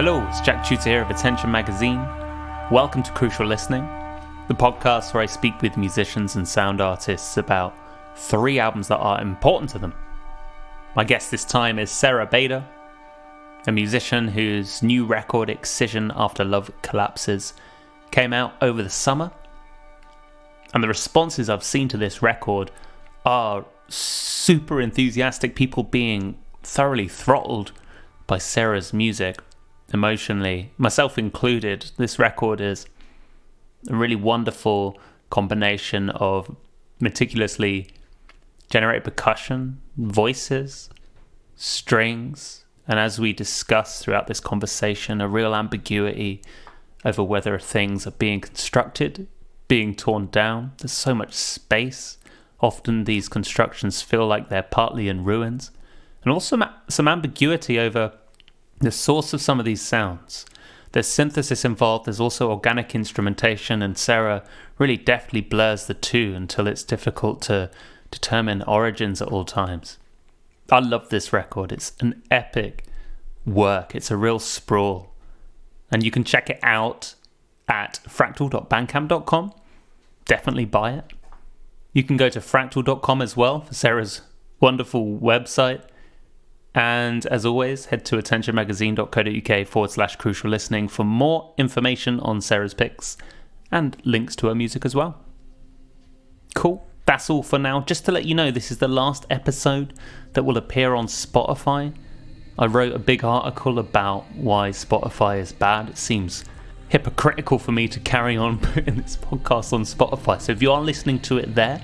Hello, it's Jack Tutor here of Attention Magazine. Welcome to Crucial Listening, the podcast where I speak with musicians and sound artists about 3 albums that are important to them. My guest this time is Sarah Badr, a musician whose new record, Excision After Love Collapses, came out over the summer. And the responses I've seen to this record are super enthusiastic, people being thoroughly throttled by Sarah's music. Emotionally, myself included. This record is a really wonderful combination of meticulously generated percussion, voices, strings, and as we discuss throughout this conversation, a real ambiguity over whether things are being constructed, being torn down. There's so much space. Often these constructions feel like they're partly in ruins. And also some ambiguity over the source of some of these sounds. There's synthesis involved, there's also organic instrumentation, and Sarah really deftly blurs the two until it's difficult to determine origins at all times. I love this record. It's an epic work. It's a real sprawl. And you can check it out at frktl.bandcamp.com. Definitely buy it. You can go to frktl.com as well for Sarah's wonderful website. And as always, head to attentionmagazine.co.uk/crucial listening for more information on Sarah's picks and links to her music as well. Cool. That's all for now. Just to let you know, this is the last episode that will appear on Spotify. I wrote a big article about why Spotify is bad. It seems hypocritical for me to carry on putting this podcast on Spotify. So if you are listening to it there,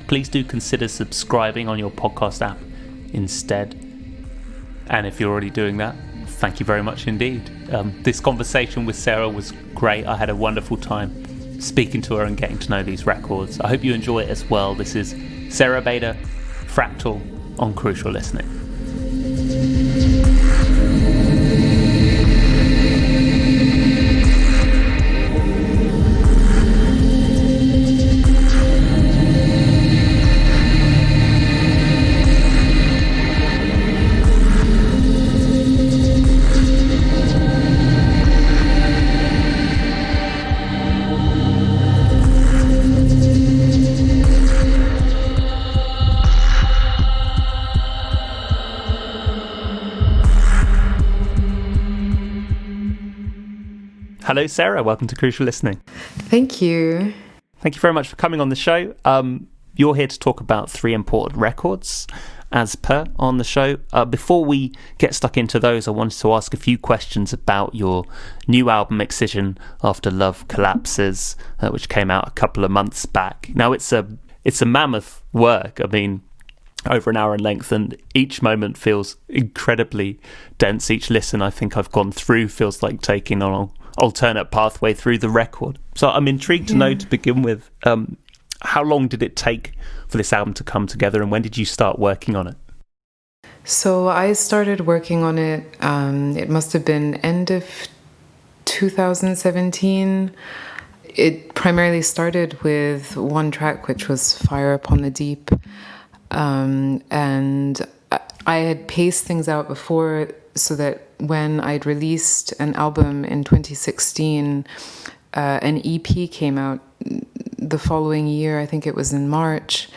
please do consider subscribing on your podcast app instead. And if you're already doing that, thank you very much indeed. This conversation with Sarah was great. I had a wonderful time speaking to her and getting to know these records. I hope you enjoy it as well. This is Sarah Badr, Frktl on Crucial Listening. Hello, Sarah. Welcome to Crucial Listening. Thank you. Thank you very much for coming on the show. You're here to talk about 3 important records, as per on the show. Before we get stuck into those, I wanted to ask a few questions about your new album, Excision After Love Collapses, which came out a couple of months back. Now, it's a mammoth work. I mean, over an hour in length, and each moment feels incredibly dense. Each listen I think I've gone through feels like taking on an alternate pathway through the record. So I'm intrigued to know, to begin with, how long did it take for this album to come together, and when did you start working on it? So I started working on it, it must have been end of 2017. It primarily started with one track, which was Fire Upon the Deep. And I had paced things out before so that when I'd released an album in 2016, an EP came out the following year. I think it was in March.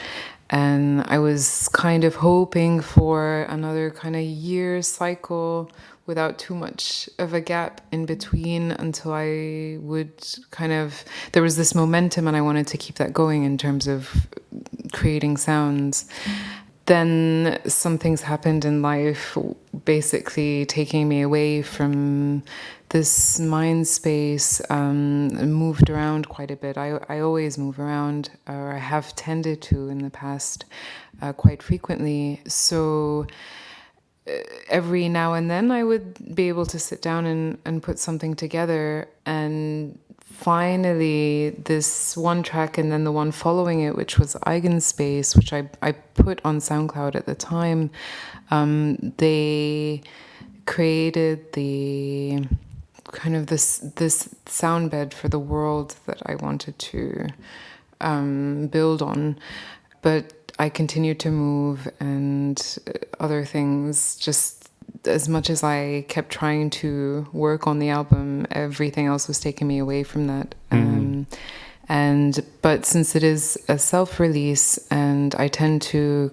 And I was kind of hoping for another kind of year cycle without too much of a gap in between until I would there was this momentum and I wanted to keep that going in terms of creating sounds. Then some things happened in life, basically taking me away from this mind space, moved around quite a bit. I always move around, or I have tended to in the past quite frequently. So every now and then I would be able to sit down and put something together. And finally, this one track and then the one following it, which was Eigenspace, which I put on SoundCloud at the time, they created the kind of this sound bed for the world that I wanted to build on. But I continued to move, and other things just as much as I kept trying to work on the album, everything else was taking me away from that. But since it is a self-release and I tend to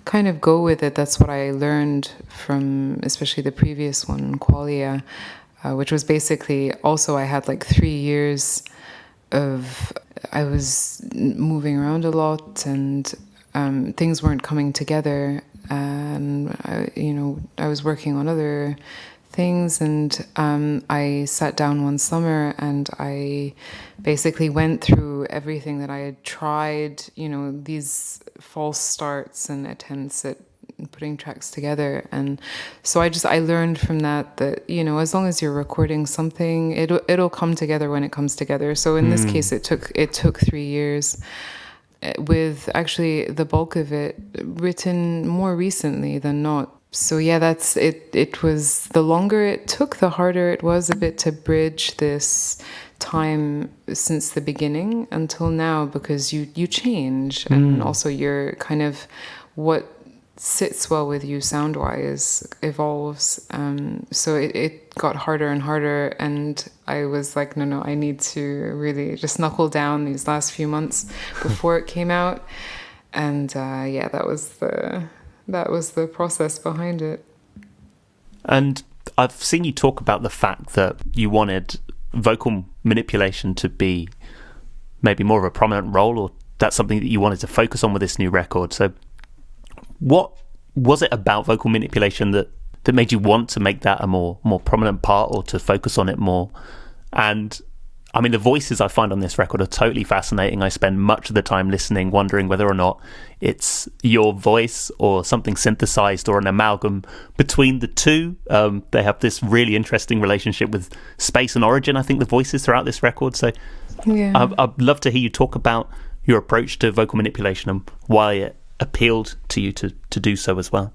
kind of go with it, that's what I learned from especially the previous one, Qualia, which was basically also I had like 3 years of, I was moving around a lot and things weren't coming together, and I was working on other things, and I sat down one summer and I basically went through everything that I had tried, these false starts and attempts at putting tracks together. And so I learned from that as long as you're recording something, it'll come together when it comes together. So in this case, it took 3 years, with actually the bulk of it written more recently than not. So yeah, that's it. It was, the longer it took, the harder it was a bit to bridge this time since the beginning until now, because you change, and also you're kind of, what sits well with you sound wise evolves. So it got harder and harder, and I was like, no, I need to really just knuckle down these last few months before it came out. And that was the process behind it. And I've seen you talk about the fact that you wanted vocal manipulation to be maybe more of a prominent role, or that's something that you wanted to focus on with this new record. So what was it about vocal manipulation that made you want to make that a more prominent part, or to focus on it more? And I mean, the voices I find on this record are totally fascinating. I spend much of the time listening, wondering whether or not it's your voice or something synthesized or an amalgam between the two. They have this really interesting relationship with space and origin, I think, the voices throughout this record. So yeah. I'd love to hear you talk about your approach to vocal manipulation and why it appealed to you to do so as well.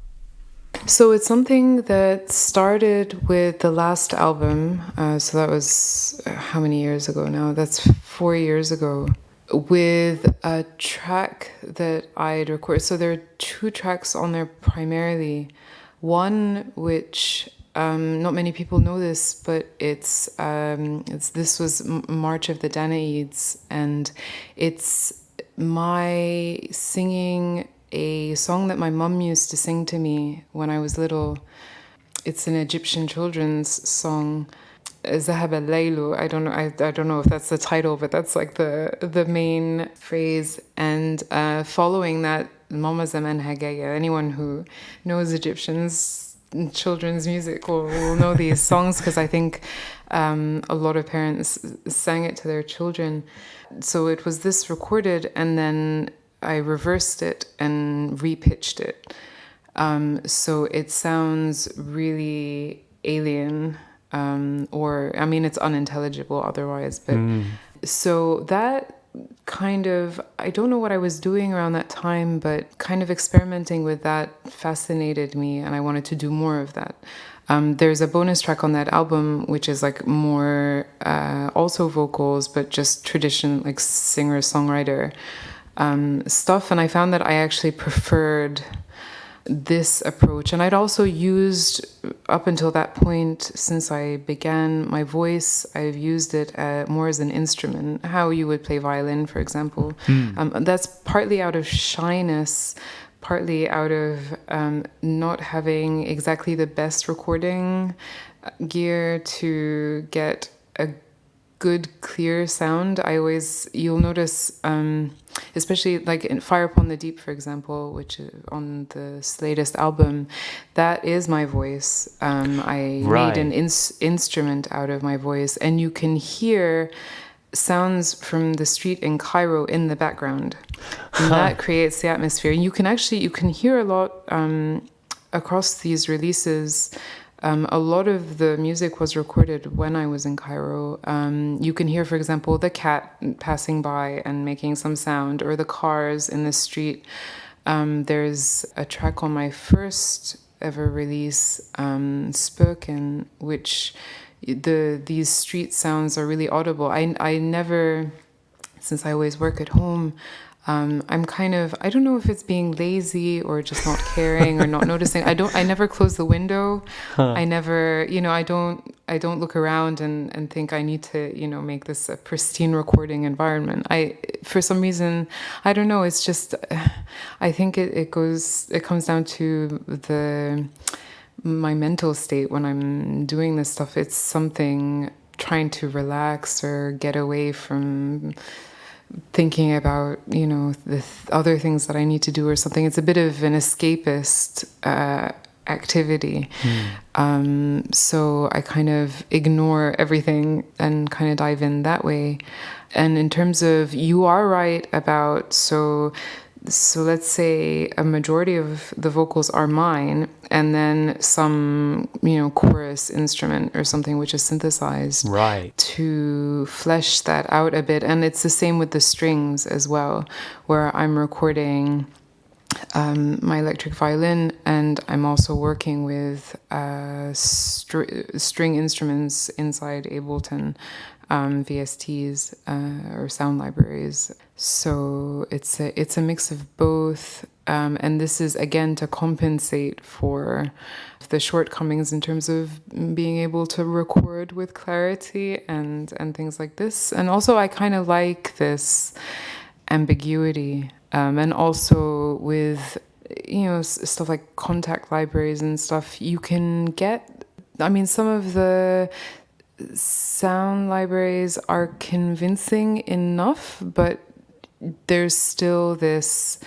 So it's something that started with the last album. So that was how many years ago now? That's 4 years ago. With a track that I'd recorded. So there are 2 tracks on there primarily. One which not many people know this, but this was March of the Danaids, and it's my singing a song that my mum used to sing to me when I was little. It's an Egyptian children's song, Zahab al-Laylu. I don't know if that's the title, but that's like the main phrase. And following that, Mama Zaman Hagaya. Anyone who knows Egyptians children's music will know these songs, because I think a lot of parents sang it to their children. So it was this recorded, and then I reversed it and repitched it. So it sounds really alien, it's unintelligible otherwise. But so that kind of, I don't know what I was doing around that time, but kind of experimenting with that fascinated me, and I wanted to do more of that. There's a bonus track on that album, which is like more also vocals, but just tradition, like singer-songwriter stuff. And I found that I actually preferred this approach. And I'd also used, up until that point, since I began my voice, I've used it more as an instrument, how you would play violin, for example. That's partly out of shyness, partly out of not having exactly the best recording gear to get a good, clear sound. You'll notice, especially like in Fire Upon the Deep, for example, which is on the latest album, that is my voice. I made an instrument out of my voice, and you can hear sounds from the street in Cairo in the background. And that creates the atmosphere. And you can hear a lot across these releases. A lot of the music was recorded when I was in Cairo. You can hear, for example, the cat passing by and making some sound, or the cars in the street. There's a track on my first ever release, Spoken, which these street sounds are really audible. I never, since I always work at home, I'm kind of, I don't know if it's being lazy or just not caring or not noticing. I never close the window. I never, I don't look around and think I need to, make this a pristine recording environment. For some reason, I don't know. It's just, I think it comes down to my mental state when I'm doing this stuff. It's something trying to relax or get away from thinking about, the other things that I need to do or something. It's a bit of an escapist activity. So I kind of ignore everything and kind of dive in that way. And in terms of, you are right about, so let's say a majority of the vocals are mine, and then some, chorus instrument or something which is synthesized, right, to flesh that out a bit. And it's the same with the strings as well, where I'm recording my electric violin, and I'm also working with string instruments inside Ableton, VSTs or sound libraries. So it's a mix of both, and this is again to compensate for the shortcomings in terms of being able to record with clarity and things like this. And also I kind of like this ambiguity, and also with stuff like contact libraries and stuff, you can get, some of the sound libraries are convincing enough, but there's still this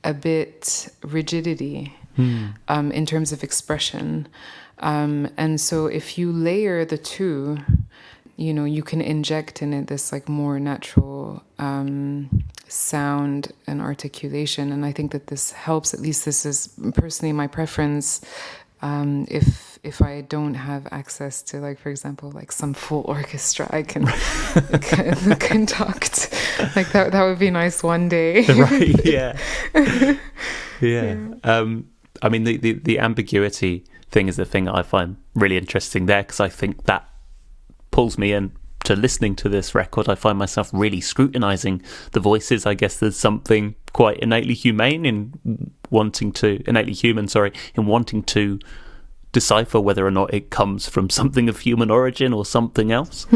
a bit rigidity in terms of expression. And so if you layer the two, you can inject in it this like more natural sound and articulation. And I think that this helps. At least this is personally my preference. If I don't have access to, like, for example, like some full orchestra, I can conduct. Like that would be nice one day. Right? Yeah. Yeah. The ambiguity thing is the thing that I find really interesting there, because I think that pulls me in to listening to this record. I find myself really scrutinizing the voices. I guess there's something quite innately human in wanting to decipher whether or not it comes from something of human origin or something else.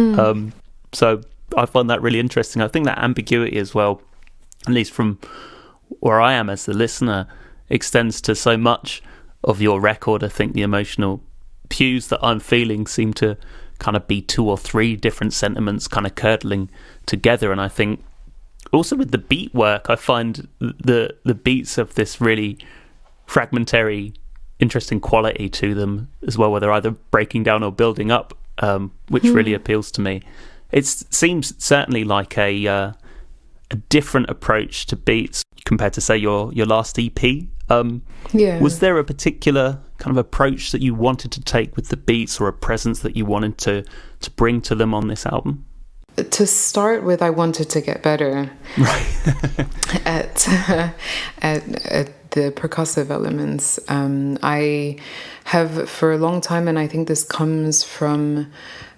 So I find that really interesting. I think that ambiguity as well, at least from where I am as the listener, extends to so much of your record. I think the emotional cues that I'm feeling seem to kind of be two or three different sentiments kind of curdling together. And I think also with the beat work, I find the beats of this really fragmentary, interesting quality to them as well, where they're either breaking down or building up, which really appeals to me. It seems certainly like a different approach to beats compared to, say, your last EP. Was there a particular kind of approach that you wanted to take with the beats, or a presence that you wanted to bring to them on this album? To start with, I wanted to get better at the percussive elements. I have for a long time, and I think this comes from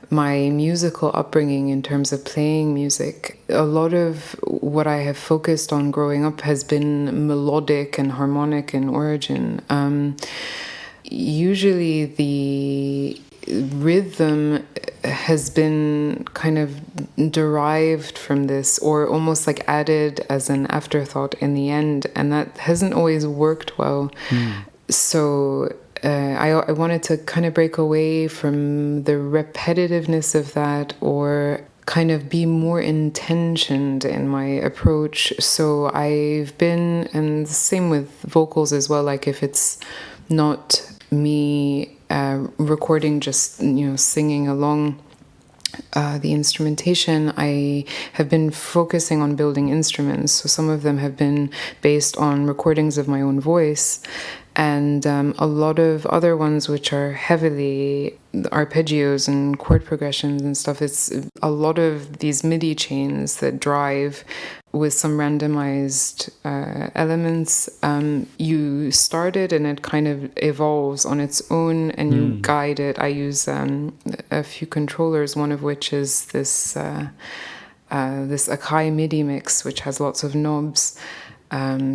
my musical upbringing in terms of playing music. A lot of what I have focused on growing up has been melodic and harmonic in origin. Usually the rhythm has been kind of derived from this, or almost like added as an afterthought in the end, and that hasn't always worked well. So I wanted to kind of break away from the repetitiveness of that, or kind of be more intentioned in my approach. So I've been, and the same with vocals as well, like if it's not me recording, just singing along the instrumentation, I have been focusing on building instruments. So some of them have been based on recordings of my own voice, and a lot of other ones which are heavily arpeggios and chord progressions and stuff. It's a lot of these MIDI chains that drive with some randomized elements. You start it and it kind of evolves on its own, and you guide it. I use a few controllers, one of which is this this Akai MIDI mix, which has lots of knobs.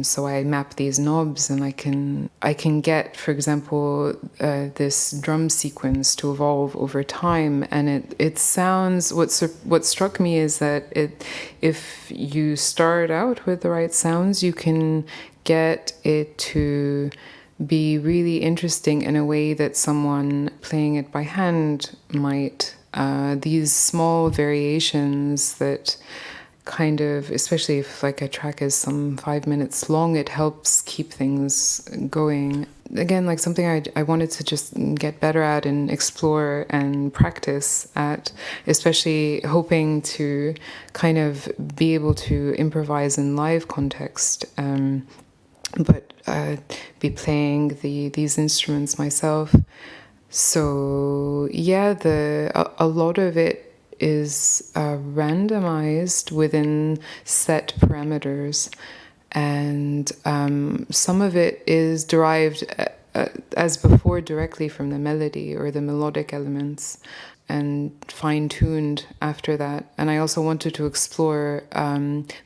So I map these knobs, and I can get, for example, this drum sequence to evolve over time, and it sounds. What struck me is that if you start out with the right sounds, you can get it to be really interesting in a way that someone playing it by hand might. These small variations that kind of, especially if like a track is some 5 minutes long, it helps keep things going. Again, like something I wanted to just get better at and explore and practice at, especially hoping to kind of be able to improvise in live context, but be playing these instruments myself. So yeah, a lot of it is randomized within set parameters, and some of it is derived as before directly from the melody or the melodic elements, and fine-tuned after that. And I also wanted to explore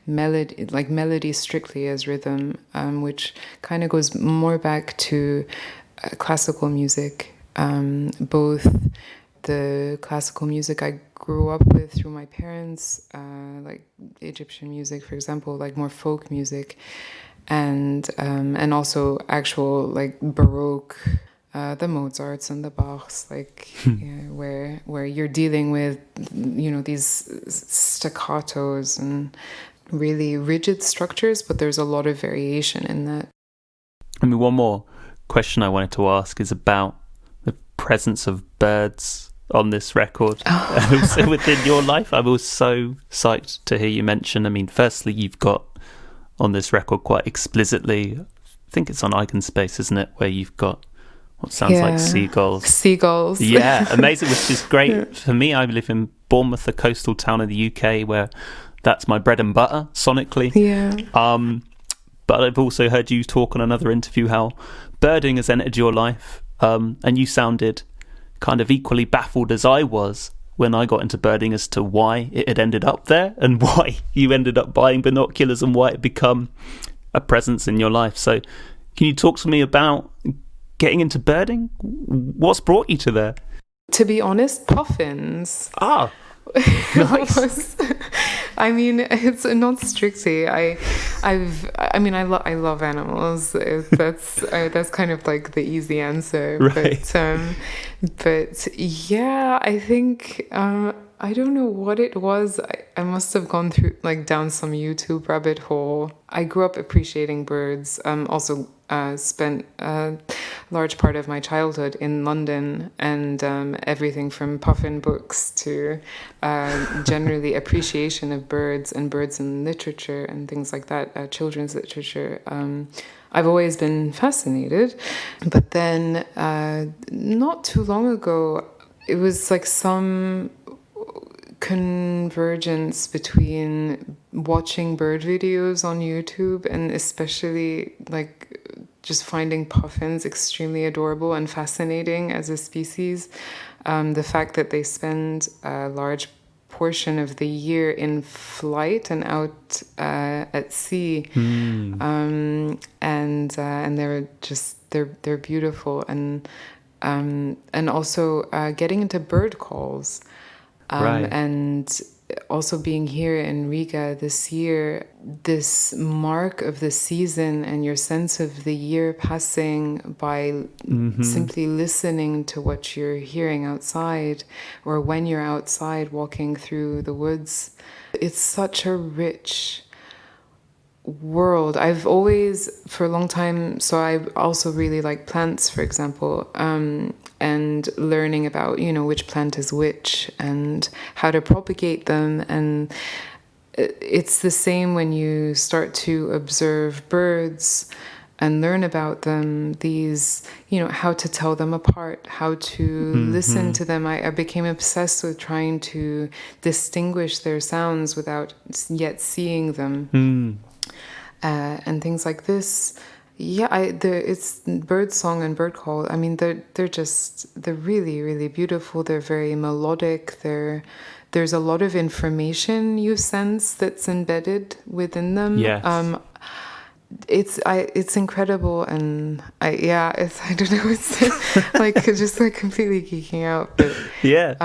melody strictly as rhythm, which kind of goes more back to classical music, both the classical music I grew up with through my parents, like Egyptian music, for example, like more folk music, and also actual like Baroque, the Mozarts and the Bachs, like where you're dealing with these staccatos and really rigid structures, but there's a lot of variation in that. I mean, one more question I wanted to ask is about the presence of birds on this record, and also within your life. I was so psyched to hear you mention, I mean, firstly, you've got on this record quite explicitly, I think it's on Eigenspace, isn't it, where you've got what sounds like seagulls. Yeah, amazing, which is great. For me, I live in Bournemouth, a coastal town in the UK, where that's my bread and butter sonically. But I've also heard you talk on another interview how birding has entered your life, and you sounded kind of equally baffled as I was when I got into birding as to why it had ended up there and why you ended up buying binoculars and why it become a presence in your life. So can you talk to me about getting into birding? What's brought you to there? To be honest, puffins. Nice. I mean, it's not strictly. I love animals. That's kind of like the easy answer. Right. But yeah, I think I don't know what it was. I must have gone through down some YouTube rabbit hole. I grew up appreciating birds. Also spent a large part of my childhood in London, and everything from puffin books to generally appreciation of birds and birds in literature and things like that, children's literature. I've always been fascinated. But then not too long ago, it was like some convergence between watching bird videos on YouTube and especially just finding puffins extremely adorable and fascinating as a species. The fact that they spend a large portion of the year in flight and out at sea, and they're beautiful, and also getting into bird calls. Right. And also being here in Riga this year, this mark of the season and your sense of the year passing by simply listening to what you're hearing outside, or when you're outside walking through the woods. It's such a rich world. I've always, for a long time, so I also really like plants, for example, and learning about, which plant is which and how to propagate them. And it's the same when you start to observe birds and learn about them, these, how to tell them apart, how to listen to them. I became obsessed with trying to distinguish their sounds without yet seeing them. And things like this. Yeah, it's bird song and bird call. I mean, they're really, really beautiful. They're very melodic. They're there's a lot of information you sense that's embedded within them. Yes. It's incredible, and I don't know, it's like just like completely geeking out, but Yeah.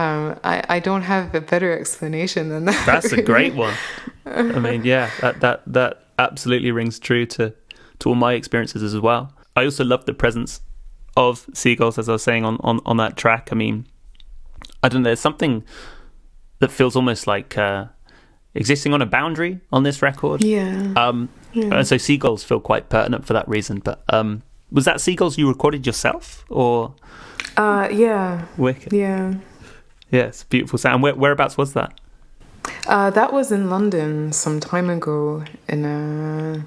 I don't have a better explanation than that. That's really. a great one. I mean, yeah, that absolutely rings true to all my experiences as well. I also love the presence of seagulls, as I was saying on that track. I mean, I don't know, there's something that feels almost like existing on a boundary on this record. Yeah. So seagulls feel quite pertinent for that reason. But was that seagulls you recorded yourself, or? Yeah. Wicked. Yeah. Yeah, it's a beautiful sound. Whereabouts was that? That was in London some time ago in a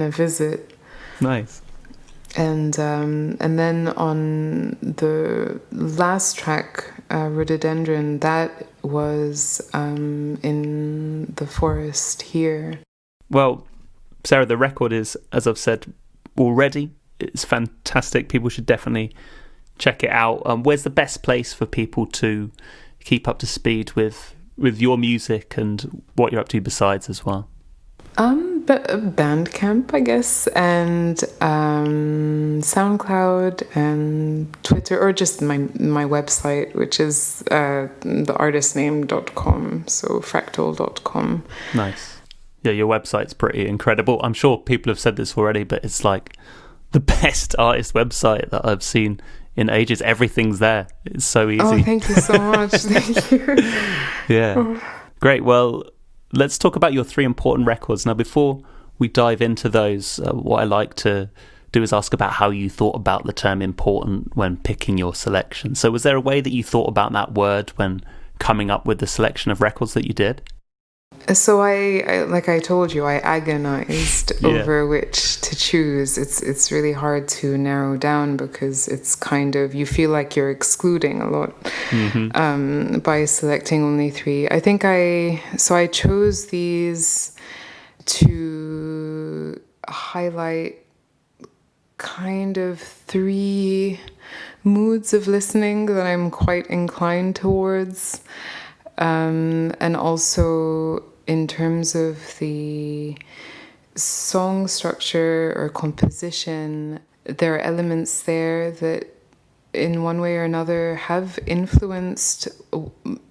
visit. Nice. And then on the last track, Rhododendron, that was in the forest here. Well, Sarah, the record is, as I've said already, it's fantastic. People should definitely check it out. Where's the best place for people to keep up to speed with your music and what you're up to besides as well? Bandcamp, I guess, and SoundCloud and Twitter, or just my website, which is theartistname.com, so frktl.com. Nice. Yeah, your website's pretty incredible. I'm sure people have said this already, but it's like the best artist website that I've seen in ages. Everything's there. It's so easy. Oh, thank you so much. Thank you. Yeah. Great. Well, let's talk about your 3 important records. Now, before we dive into those, what I like to do is ask about how you thought about the term important when picking your selection. So was there a way that you thought about that word when coming up with the selection of records that you did? So I like I told you, I agonized over which to choose. It's really hard to narrow down because it's kind of, you feel like you're excluding a lot by selecting only 3. I think I chose these to highlight kind of 3 moods of listening that I'm quite inclined towards. And also in terms of the song structure or composition, there are elements there that in one way or another have influenced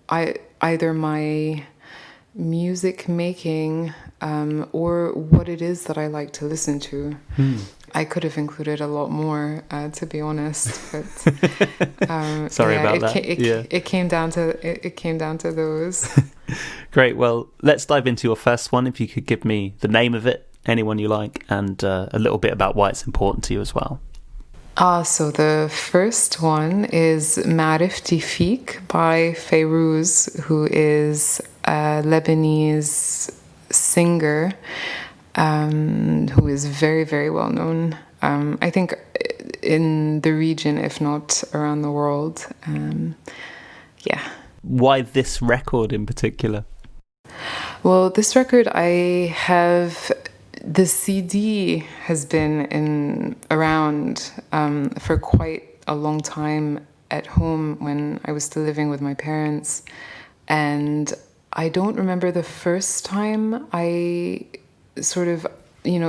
either my music making or what it is that I like to listen to. I could have included a lot more, to be honest, but sorry about that. It came down to those. Great. Well, let's dive into your first one. If you could give me the name of it, anyone you like, and a little bit about why it's important to you as well. So the first one is Marif Tifik by Fayrouz, who is a Lebanese singer who is very, very well known, I think, in the region, if not around the world. Why this record in particular? Well, this record, the CD has been around for quite a long time at home when I was still living with my parents. And I don't remember the first time I sort of,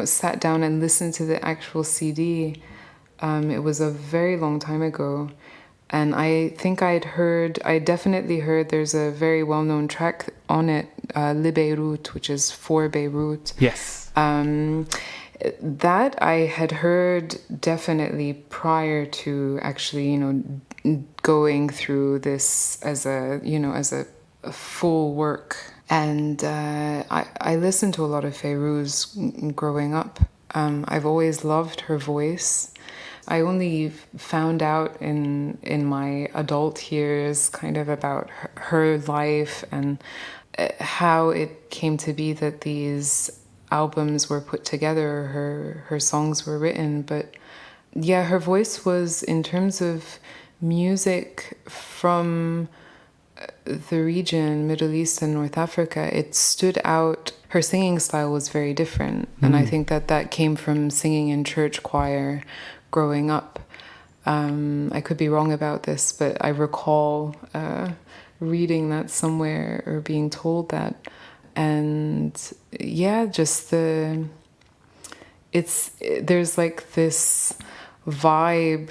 sat down and listened to the actual CD. It was a very long time ago. And I think I definitely heard there's a very well-known track on it, Le Beirut, which is for Beirut. Yes. That I had heard definitely prior to actually, going through this as a full work. And I listened to a lot of Fayrouz growing up. I've always loved her voice. I only found out in my adult years kind of about her life and how it came to be that these albums were put together, her songs were written. But yeah, her voice was, in terms of music from the region, Middle East and North Africa, it stood out. Her singing style was very different. And I think that came from singing in church choir growing up. I could be wrong about this, but I recall reading that somewhere or being told that. And yeah, just there's like this vibe,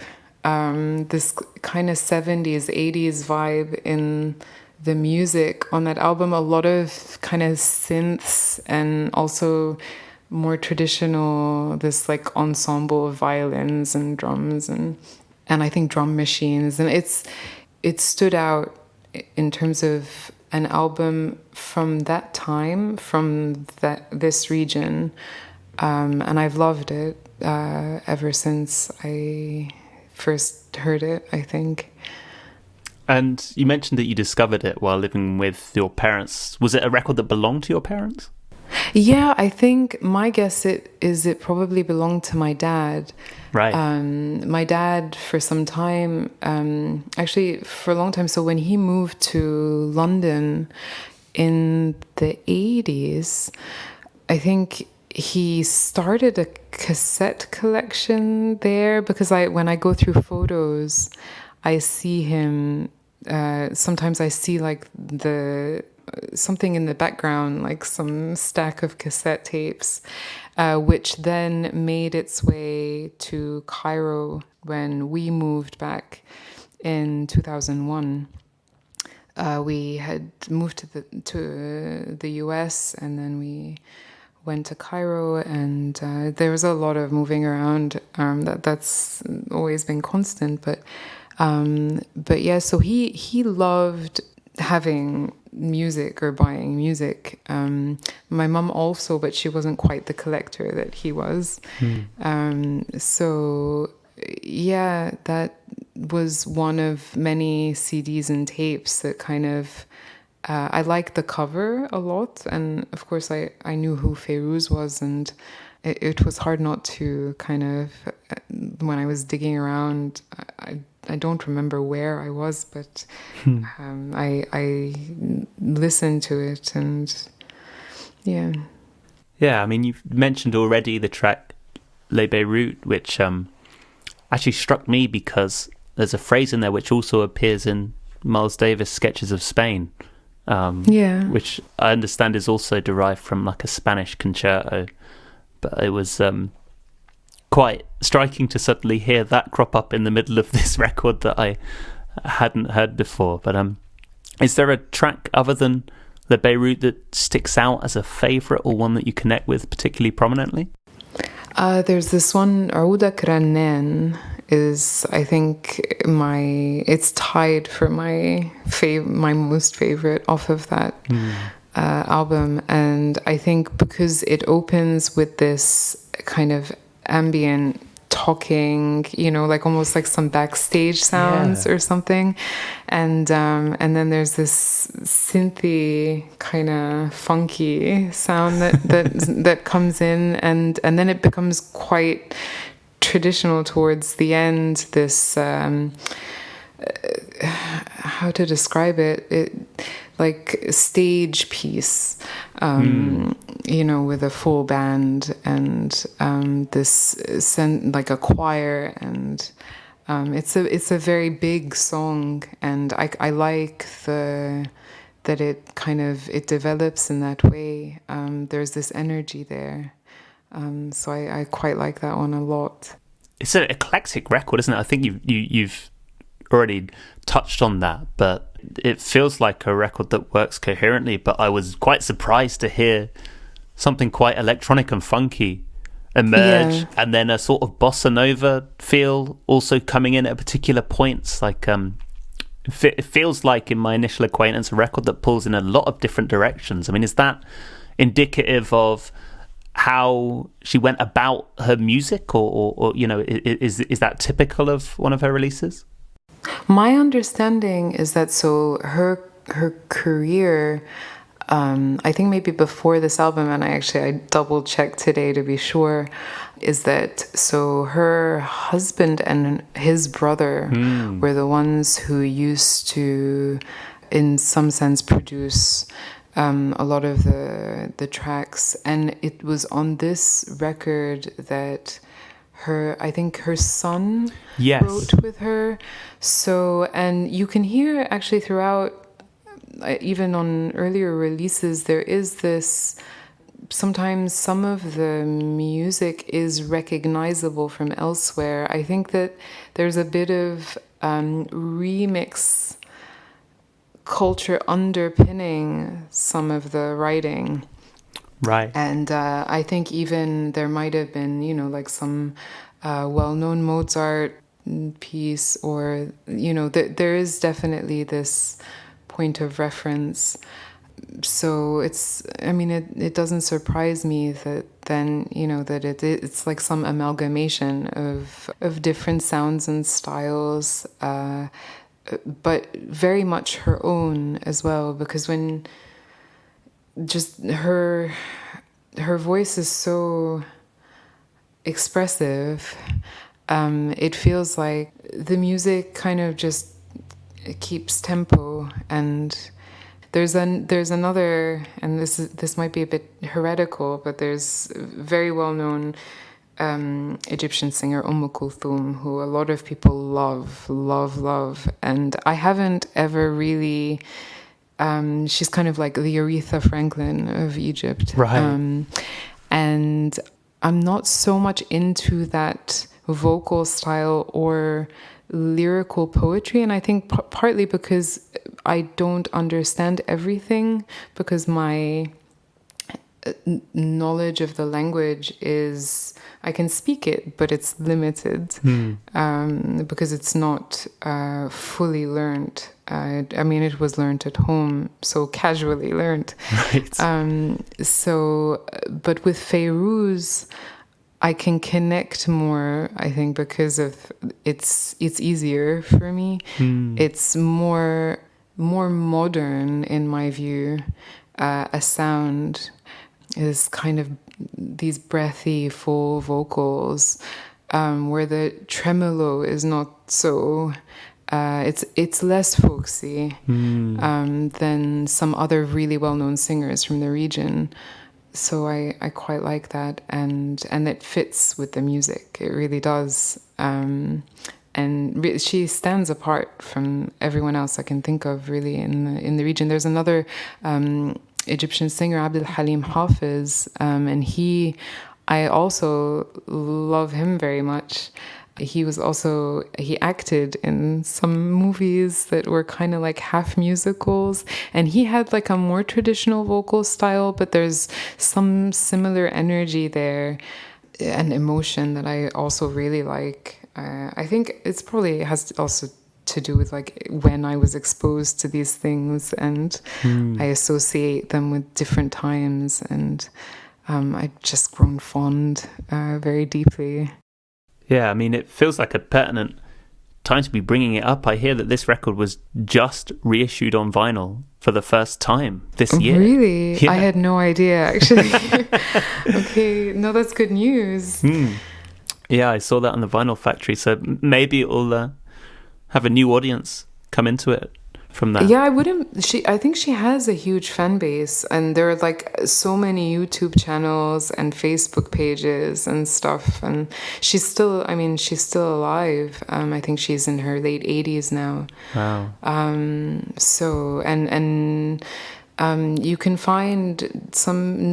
this kind of 70s, 80s vibe in the music on that album. A lot of kind of synths and also more traditional, this like ensemble of violins and drums and I think drum machines. And it stood out in terms of an album from that time, from this region. And I've loved it ever since I first heard it, I think. And you mentioned that you discovered it while living with your parents. Was it a record that belonged to your parents? Yeah, I think my guess it probably belonged to my dad. Right. My dad, for some time, actually for a long time. So when he moved to London in the 80s, I think he started a cassette collection there, because when I go through photos, I see him. Sometimes I see like something in the background, like some stack of cassette tapes, which then made its way to Cairo when we moved back in 2001. We had moved to the US, and then we went to Cairo, and there was a lot of moving around. That's always been constant, but yeah. So he loved having music or buying music. My mum also, but she wasn't quite the collector that he was. So yeah, that was one of many CDs and tapes that kind of I liked the cover a lot, and of course I knew who Fayrouz was, and it was hard not to kind of, when I was digging around, I don't remember where I was, but I listened to it, and yeah. Yeah, I mean, you've mentioned already the track Les Beirut, which actually struck me because there's a phrase in there which also appears in Miles Davis' Sketches of Spain, which I understand is also derived from like a Spanish concerto. But it was quite striking to suddenly hear that crop up in the middle of this record that I hadn't heard before. But is there a track other than Le Beirut that sticks out as a favourite, or one that you connect with particularly prominently? There's this one, Aouda Kranen, is, I think, it's tied for my most favourite off of that album. And I think because it opens with this kind of ambient talking, like almost like some backstage sounds or something, and then there's this synthy kind of funky sound that comes in, and then it becomes quite traditional towards the end. This how to describe it, like stage piece, with a full band and like a choir, and it's a very big song, and I like that it develops in that way. There's this energy there, so I quite like that one a lot. It's an eclectic record, isn't it? I think you've already touched on that, but it feels like a record that works coherently. But I was quite surprised to hear something quite electronic and funky emerge, and then a sort of bossa nova feel also coming in at particular points. Like it feels like, in my initial acquaintance, a record that pulls in a lot of different directions. I mean, is that indicative of how she went about her music, or is that typical of one of her releases? My understanding is that her career, I think maybe before this album, and I double checked today to be sure, is that her husband and his brother were the ones who used to, in some sense, produce a lot of the tracks, and it was on this record that I think her son wrote with her. So, and you can hear actually throughout even on earlier releases, there is this. Sometimes some of the music is recognizable from elsewhere. I think that there's a bit of remix culture underpinning some of the writing. Right. And I think even there might have been, like some well-known Mozart piece, or, there is definitely this point of reference. So it doesn't surprise me that then, that it's like some amalgamation of different sounds and styles, but very much her own as well, because when just her voice is so expressive, it feels like the music kind of just keeps tempo. And there's another, and this might be a bit heretical, but there's a very well-known Egyptian singer Kulthum, who a lot of people love, and I haven't ever really. She's kind of like the Aretha Franklin of Egypt, right? And I'm not so much into that vocal style or lyrical poetry, and I think partly because I don't understand everything, because my knowledge of the language is, I can speak it, but it's limited, because it's not fully learned. It was learned at home, so casually learned. Right. But with Fayrouz, I can connect more, I think, because of it's easier for me. It's more modern in my view. A sound is kind of these breathy, full vocals, where the tremolo is not so. It's less folksy than some other really well-known singers from the region. So I quite like that, and it fits with the music. It really does. And she stands apart from everyone else I can think of, really, in the region. There's another Egyptian singer, Abdul Halim Hafiz, and I also love him very much. He acted in some movies that were kind of like half musicals, and he had like a more traditional vocal style, but there's some similar energy there and emotion that I also really like. I think it's probably has also to do with like when I was exposed to these things, and I associate them with different times, and I've just grown fond very deeply. Yeah, it feels like a pertinent time to be bringing it up. I hear that this record was just reissued on vinyl for the first time this year. Really? Yeah. I had no idea, actually. Okay, no, that's good news. Yeah, I saw that on the Vinyl Factory, so maybe it'll have a new audience come into it from that. Yeah, I think she has a huge fan base, and there are like so many YouTube channels and Facebook pages and stuff, and she's still alive. I think she's in her late 80s now. Wow. So you can find some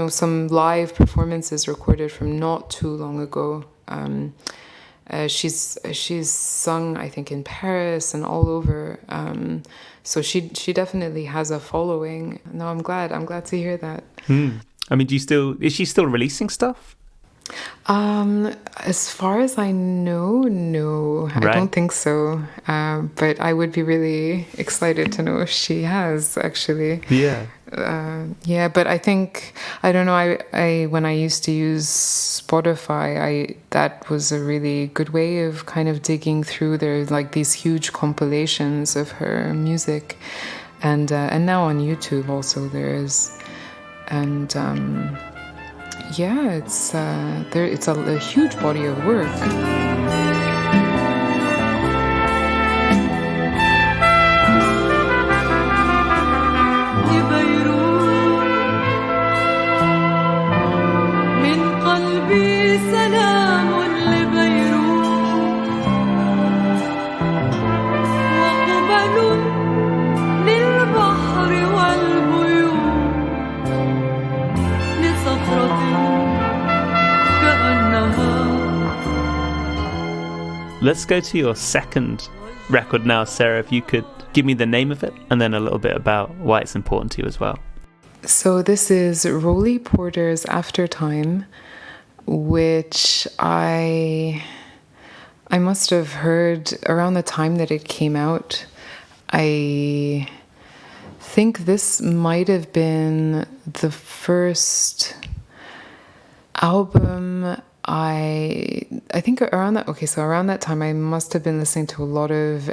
some live performances recorded from not too long ago. She's sung, I think, in Paris and all over. So she definitely has a following. No, I'm glad to hear that. Is she still releasing stuff? As far as I know, no, right. I don't think so. But I would be really excited to know if she has, actually. Yeah. But I think, I don't know, I when I used to use Spotify, that was a really good way of kind of digging through. There's like these huge compilations of her music, and now on YouTube also there is, and it's a huge body of work. let's go to your second record now, Sarah. If you could give me the name of it and then a little bit about why it's important to you as well. So this is Roly Porter's After Time, which I must have heard around the time that it came out. I think this might have been the first album I think around that time I must have been listening to a lot of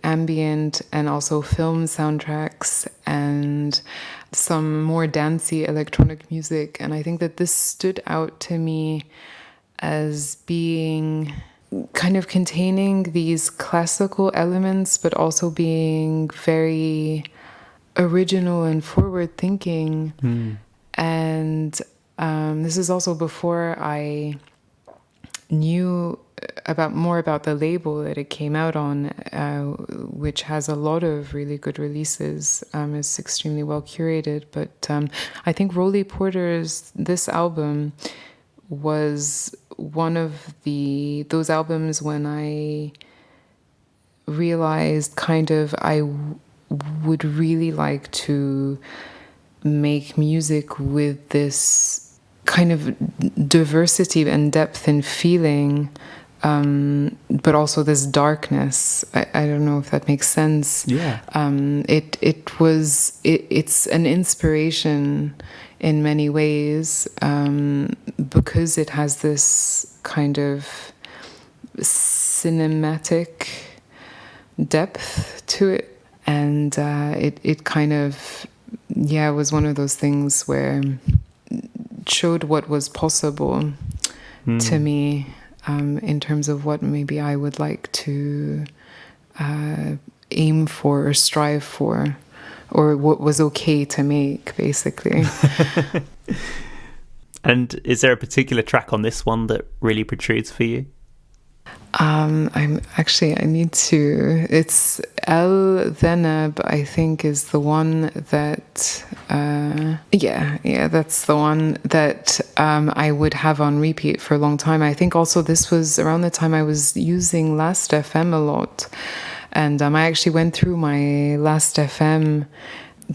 ambient and also film soundtracks and some more dancey electronic music, and I think that this stood out to me as being kind of containing these classical elements but also being very original and forward thinking. And this is also before I knew more about the label that it came out on, which has a lot of really good releases. It's extremely well curated, but I think Roly Porter's this album was one of those albums when I realized kind of I would really like to make music with this kind of diversity and depth and feeling, but also this darkness. I don't know if that makes sense. Yeah. It's an inspiration in many ways, because it has this kind of cinematic depth to it, and it kind of was one of those things where showed what was possible to me, in terms of what maybe I would like to aim for or strive for, or what was okay to make, basically. And is there a particular track on this one that really protrudes for you? It's El Dheneb, I think, is the one that, that's the one that I would have on repeat for a long time. I think also this was around the time I was using Last FM a lot. And I actually went through my Last FM,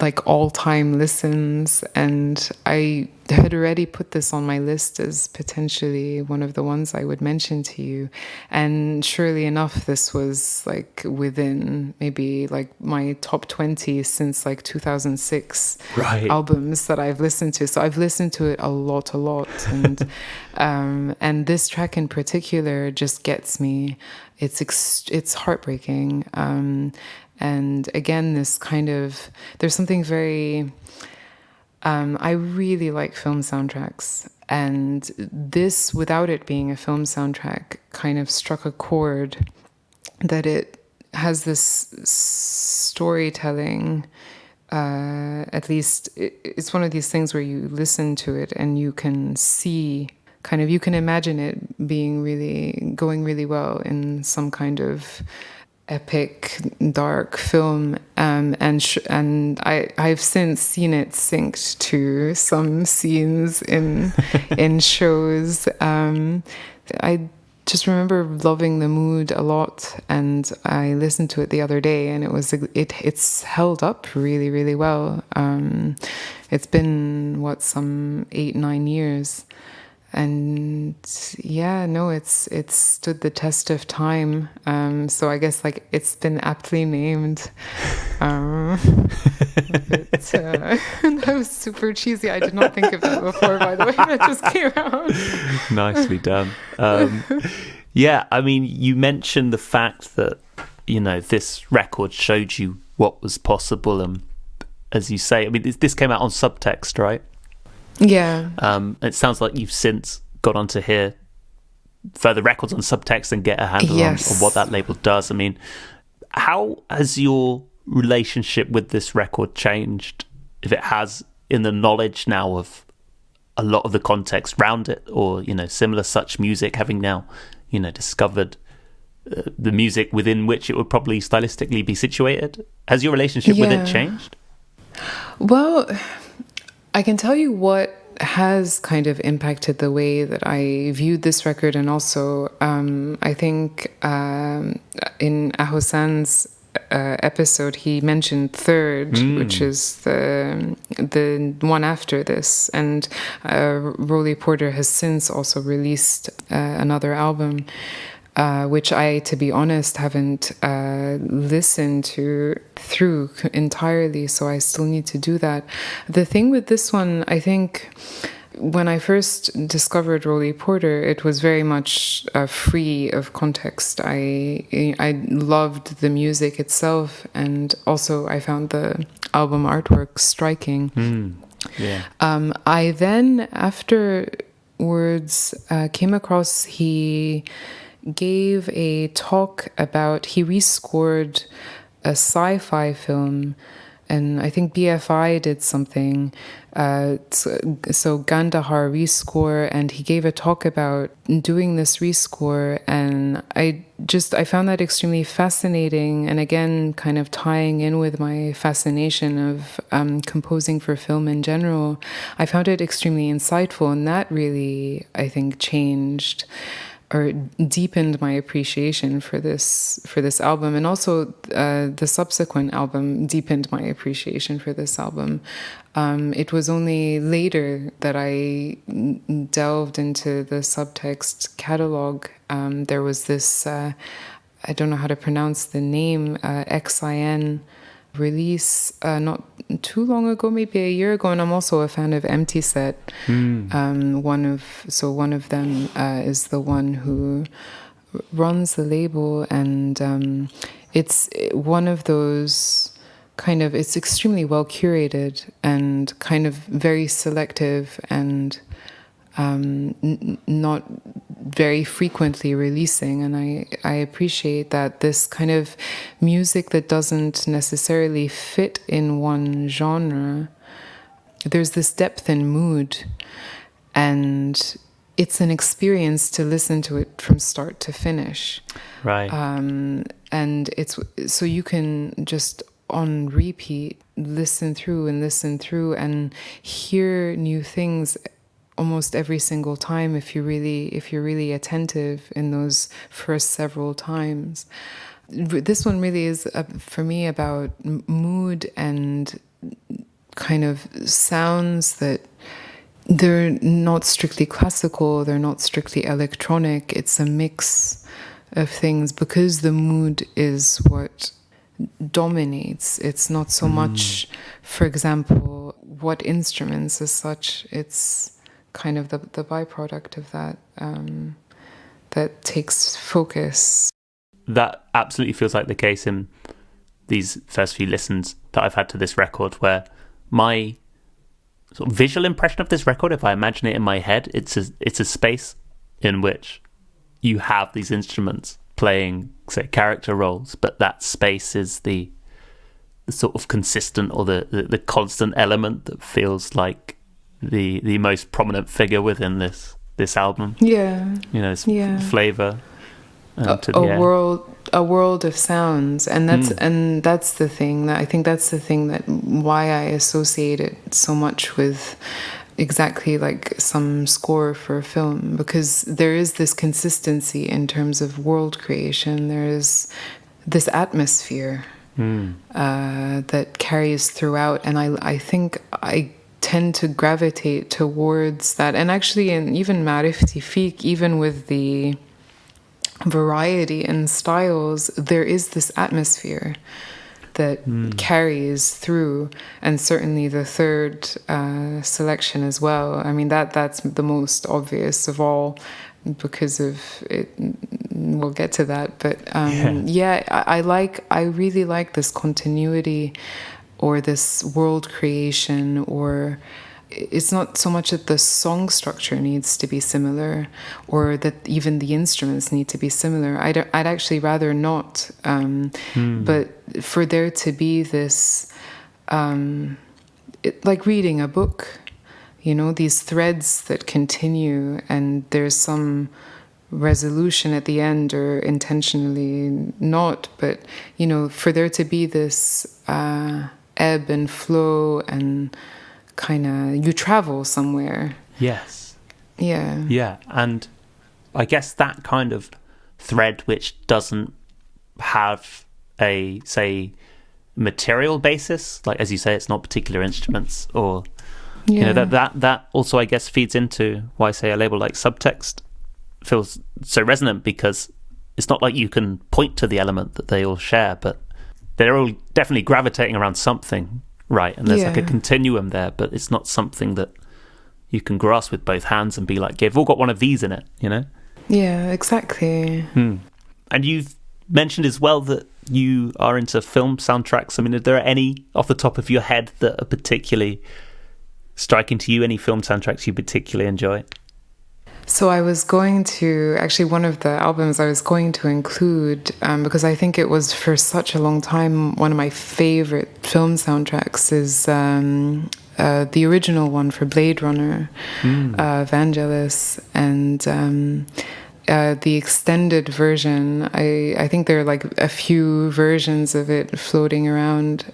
like all-time listens, and I had already put this on my list as potentially one of the ones I would mention to you. And surely enough, this was like within maybe like my top 20 since like 2006 albums that I've listened to. So I've listened to it a lot. And this track in particular just gets me. It's heartbreaking. And again, this kind of, there's something very, I really like film soundtracks, and this, without it being a film soundtrack, kind of struck a chord that it has this storytelling, at least it's one of these things where you listen to it and you can see, kind of, you can imagine it being going really well in some kind of epic dark film, and I've since seen it synced to some scenes in shows. I just remember loving the mood a lot, and I listened to it the other day, and it's held up really, really well. It's been some 8-9 years. And it's stood the test of time. So I guess like it's been aptly named. That was super cheesy. I did not think of that before, by the way. That just came out. Nicely done. I mean, you mentioned the fact that, this record showed you what was possible. And as you say, I mean, this came out on Subtext, right? Yeah. It sounds like you've since got on to hear further records on Subtext and get a handle on what that label does. I mean, how has your relationship with this record changed, if it has, in the knowledge now of a lot of the context around it, or, similar such music, having now, discovered the music within which it would probably stylistically be situated? Has your relationship with it changed? Well, I can tell you what has kind of impacted the way that I viewed this record. And also, I think in Ahosan's episode, he mentioned Third, which is the one after this. And Roly Porter has since also released another album, which I, to be honest, haven't listened to through entirely, so I still need to do that. The thing with this one, I think, when I first discovered Roly Porter, it was very much free of context. I loved the music itself, and also I found the album artwork striking. Yeah. I then, afterwards, came across, he gave a talk about, he rescored a sci-fi film, and I think BFI did something, so Gandhar rescore, and he gave a talk about doing this rescore, and I found that extremely fascinating, and again kind of tying in with my fascination of composing for film in general. I found it extremely insightful, and that really, I think, changed or deepened my appreciation for this album, and also the subsequent album deepened my appreciation for this album. It was only later that I delved into the subtext catalog. There was this, I don't know how to pronounce the name, XIN release not too long ago, maybe a year ago, and I'm also a fan of Empty Set. One of them is the one who runs the label, and it's one of those kind of, it's extremely well curated and kind of very selective, and not very frequently releasing, and I appreciate that. This kind of music that doesn't necessarily fit in one genre, there's this depth and mood, and it's an experience to listen to it from start to finish. Right. And it's, so you can just on repeat listen through and hear new things almost every single time if you're really attentive in those first several times. This one really is for me about mood and kind of sounds that they're not strictly classical, they're not strictly electronic. It's a mix of things because the mood is what dominates. It's not so much, for example, what instruments as such. It's kind of the byproduct of that that takes focus. That absolutely feels like the case in these first few listens that I've had to this record, where my sort of visual impression of this record, if I imagine it in my head, it's a space in which you have these instruments playing, say, character roles, but that space is the sort of consistent or the constant element that feels like the most prominent figure within this album. Yeah. You know, flavor. A world of sounds, and that's the thing that I think that's the thing that why I associate it so much with exactly like some score for a film, because there is this consistency in terms of world creation. There is this atmosphere that carries throughout, and I think I tend to gravitate towards that. And actually, in even Marif Tifik, even with the variety in styles, there is this atmosphere that carries through, and certainly the third selection as well. I mean, that's the most obvious of all because of it. We'll get to that, but I really like this continuity or this world creation, or it's not so much that the song structure needs to be similar or that even the instruments need to be similar. I'd actually rather not. But for there to be this, like reading a book, you know, these threads that continue and there's some resolution at the end, or intentionally not, but, you know, for there to be this ebb and flow and kind of, you travel somewhere. Yes. Yeah. Yeah. And I guess that kind of thread which doesn't have a, say, material basis, like as you say, it's not particular instruments, or you know, that also I guess feeds into why, say, a label like Subtext feels so resonant, because it's not like you can point to the element that they all share, but they're all definitely gravitating around something, right? And there's like a continuum there, but it's not something that you can grasp with both hands and be like, they've all got one of these in it, you know? Yeah, exactly. And you've mentioned as well that you are into film soundtracks. I mean, are there any off the top of your head that are particularly striking to you? Any film soundtracks you particularly enjoy? So I was going to, actually one of the albums I was going to include, because I think it was for such a long time one of my favorite film soundtracks, is the original one for Blade Runner, Vangelis, and the extended version. I think there are like a few versions of it floating around,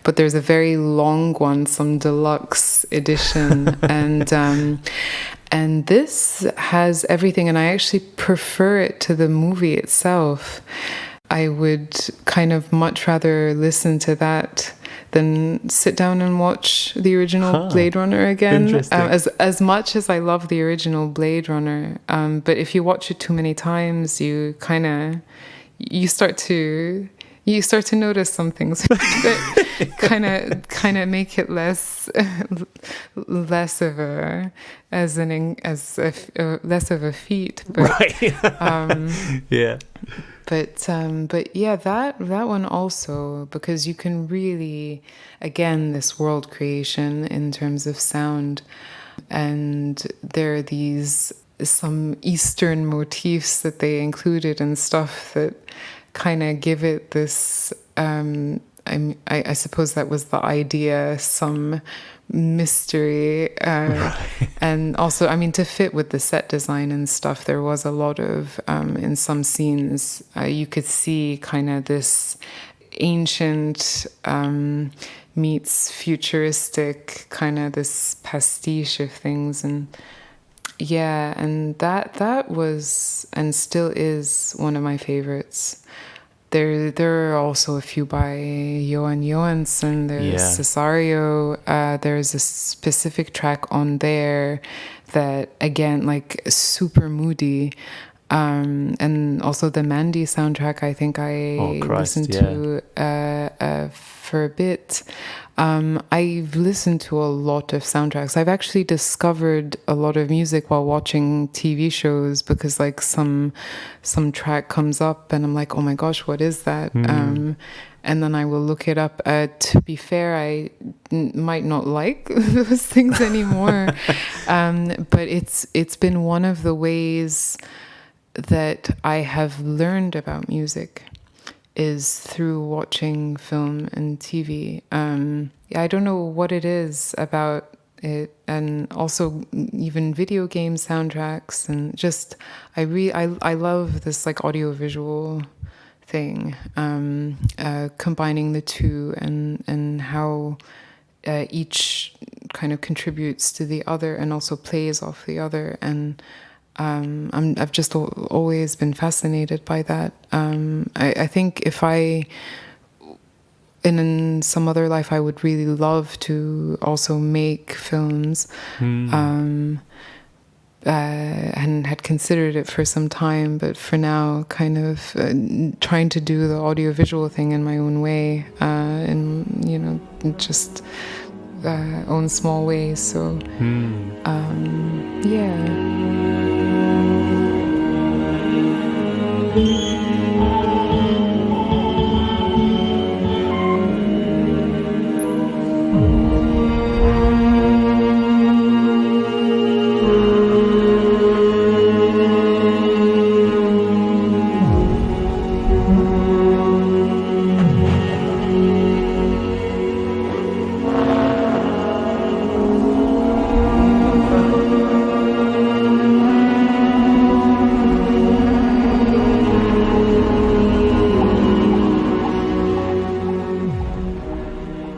but there's a very long one, some deluxe edition, and this has everything, and I actually prefer it to the movie itself. I would kind of much rather listen to that than sit down and watch the original Blade Runner again. As much as I love the original Blade Runner, but if you watch it too many times, you start to notice some things that kind of make it less of a less of a feat. But, right. Yeah. But yeah, that one also, because you can really, again, this world creation in terms of sound, and there are some Eastern motifs that they included and stuff that kind of give it this, I suppose that was the idea, some mystery, right. and also, I mean, to fit with the set design and stuff, there was a lot of, in some scenes, you could see kind of this ancient meets futuristic, kind of this pastiche of things, and yeah, and that was and still is one of my favorites. There are also a few by Johan Johansson. There's Cesario. There's a specific track on there that, again, like super moody. And also the Mandy soundtrack, I think I listened to for a bit. I've listened to a lot of soundtracks. I've actually discovered a lot of music while watching TV shows, because like some track comes up and I'm like, oh my gosh, what is that? And then I will look it up. To be fair, I might not like those things anymore. But it's been one of the ways that I have learned about music, is through watching film and TV. I don't know what it is about it, and also even video game soundtracks, and just I love this like audiovisual thing, combining the two, and how each kind of contributes to the other and also plays off the other, and I've just always been fascinated by that. I think if in some other life, I would really love to also make films, and had considered it for some time, but for now, kind of trying to do the audiovisual thing in my own way, and just own small ways. So, yeah.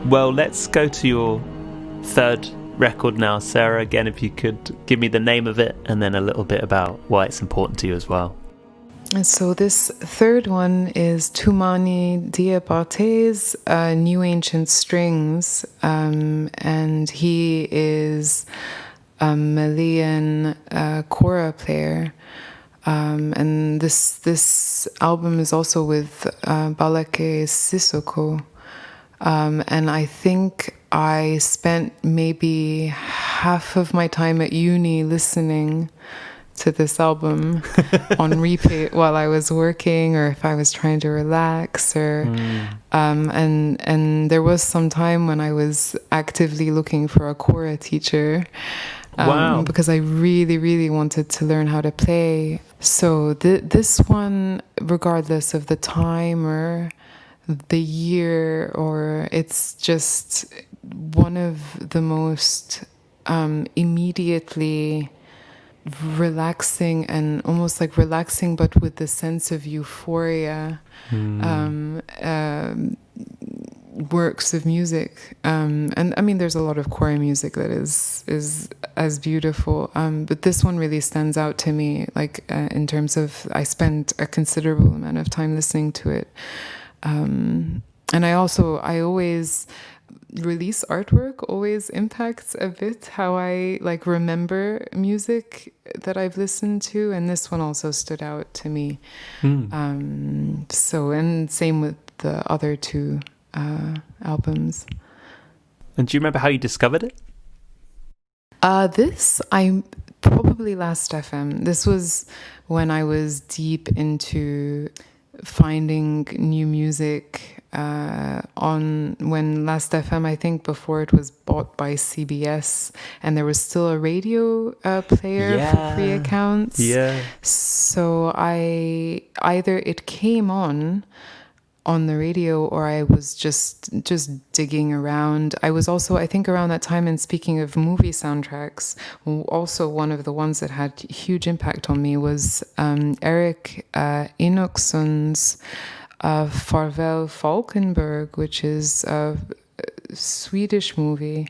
Well, let's go to your third record now, Sarah. Again, if you could give me the name of it and then a little bit about why it's important to you as well. And so this third one is Tumani Diabate's New Ancient Strings, and he is a Malian kora player. And this album is also with Balake Sissoko. And I think I spent maybe half of my time at uni listening to this album on repeat while I was working, or if I was trying to relax, or and there was some time when I was actively looking for a kora teacher. Because I really, really wanted to learn how to play. So this one, regardless of the time or the year, or it's just one of the most immediately relaxing, and almost like relaxing but with the sense of euphoria works of music. And I mean, there's a lot of choral music that is as beautiful, but this one really stands out to me, like in terms of I spent a considerable amount of time listening to it. And I always release artwork always impacts a bit how I like remember music that I've listened to, and this one also stood out to me. So, and same with the other two albums. And do you remember how you discovered it? This, I probably Last FM. This was when I was deep into finding new music on when Last FM, I think before it was bought by CBS, and there was still a radio player for free accounts. So either it came on the radio, or I was just digging around. I was also, I think around that time, and speaking of movie soundtracks, also one of the ones that had huge impact on me was Erik Enoksson's Farväl Falkenberg, which is a Swedish movie.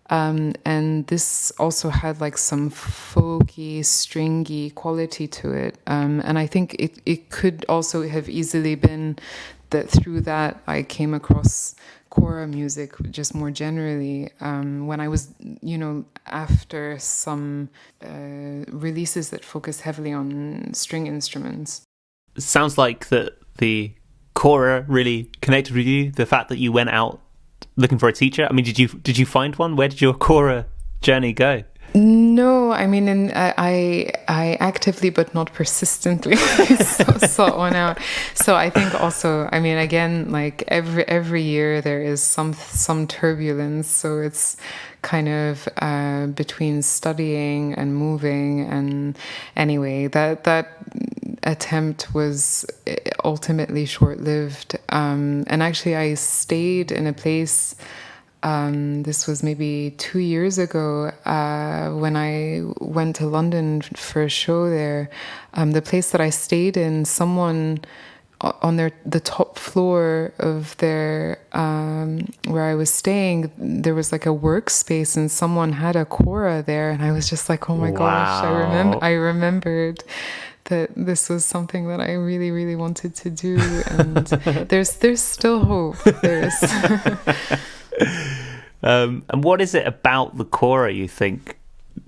And this also had like some folky, stringy quality to it. And I think it could also have easily been that through that I came across kora music just more generally when I was, after some releases that focus heavily on string instruments. It sounds like that the kora really connected with you, the fact that you went out looking for a teacher. I mean, did you find one? Where did your kora journey go? No, I mean, I actively but not persistently sought one out. So I think also, I mean, again, like every year there is some turbulence. So it's kind of between studying and moving, and anyway, that attempt was ultimately short-lived. And actually, I stayed in a place. This was maybe 2 years ago when I went to London for a show there. The place that I stayed in, someone on the top floor of their where I was staying, there was like a workspace, and someone had a kora there, and I was just like, oh my gosh, I remembered that this was something that I really, really wanted to do, and there's still hope. And what is it about the kora you think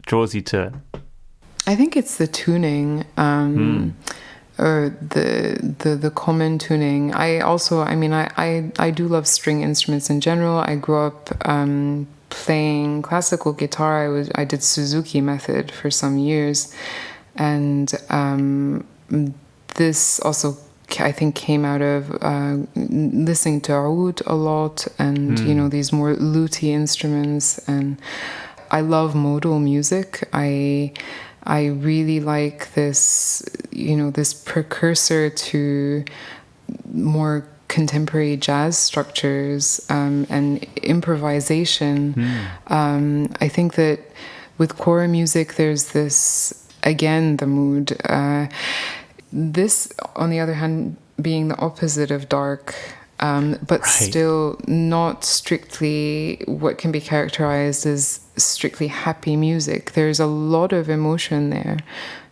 draws you to it? I think it's the tuning, or the common tuning. I do love string instruments in general. I grew up playing classical guitar. I did Suzuki method for some years, and this also, I think, came out of listening to oud a lot, and these more lutey instruments. And I love modal music. I really like this, this precursor to more contemporary jazz structures and improvisation. I think that with kora music, there's this, again, the mood. This, on the other hand, being the opposite of dark, but still not strictly what can be characterized as strictly happy music. There's a lot of emotion there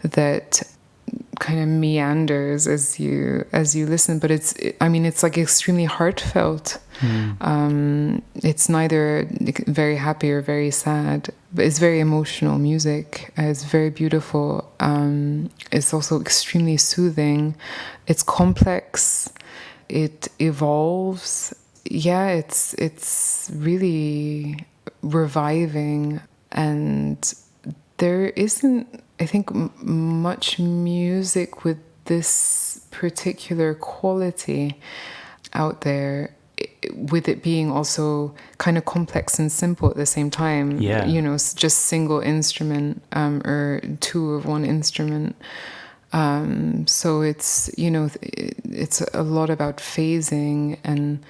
that kind of meanders as you listen, but it's like extremely heartfelt. It's neither very happy or very sad, but it's very emotional music. It's very beautiful. It's also extremely soothing. It's complex. It evolves. Yeah, it's really reviving, and there isn't, I think, much music with this particular quality out there, with it being also kind of complex and simple at the same time. Yeah. Just single instrument, or two of one instrument. So it's, it's a lot about phasing and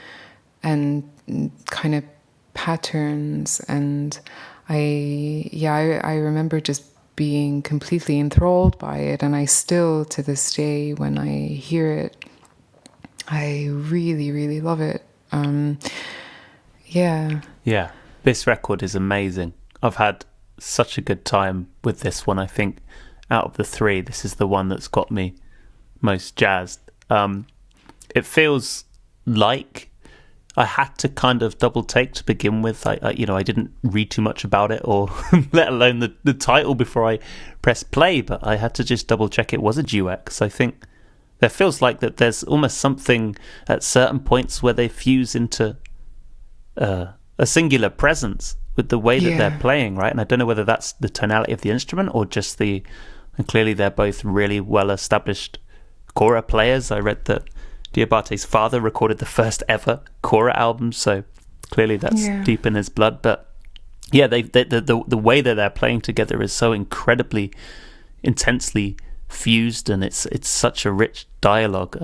kind of patterns. And I remember just being completely enthralled by it, and I still, to this day, when I hear it, I really, really love it. Yeah. This record is amazing. I've had such a good time with this one. I think out of the three, this is the one that's got me most jazzed. It feels like I had to kind of double take to begin with. I didn't read too much about it, or let alone the title, before I pressed play, but I had to just double check it was a duet, because I think there feels like that there's almost something at certain points where they fuse into a singular presence with the way that they're playing, right? And I don't know whether that's the tonality of the instrument or just and clearly they're both really well established kora players. I read that Diabate's father recorded the first ever kora album, so clearly that's deep in his blood. But yeah, the way that they're playing together is so incredibly intensely fused, and it's such a rich dialogue.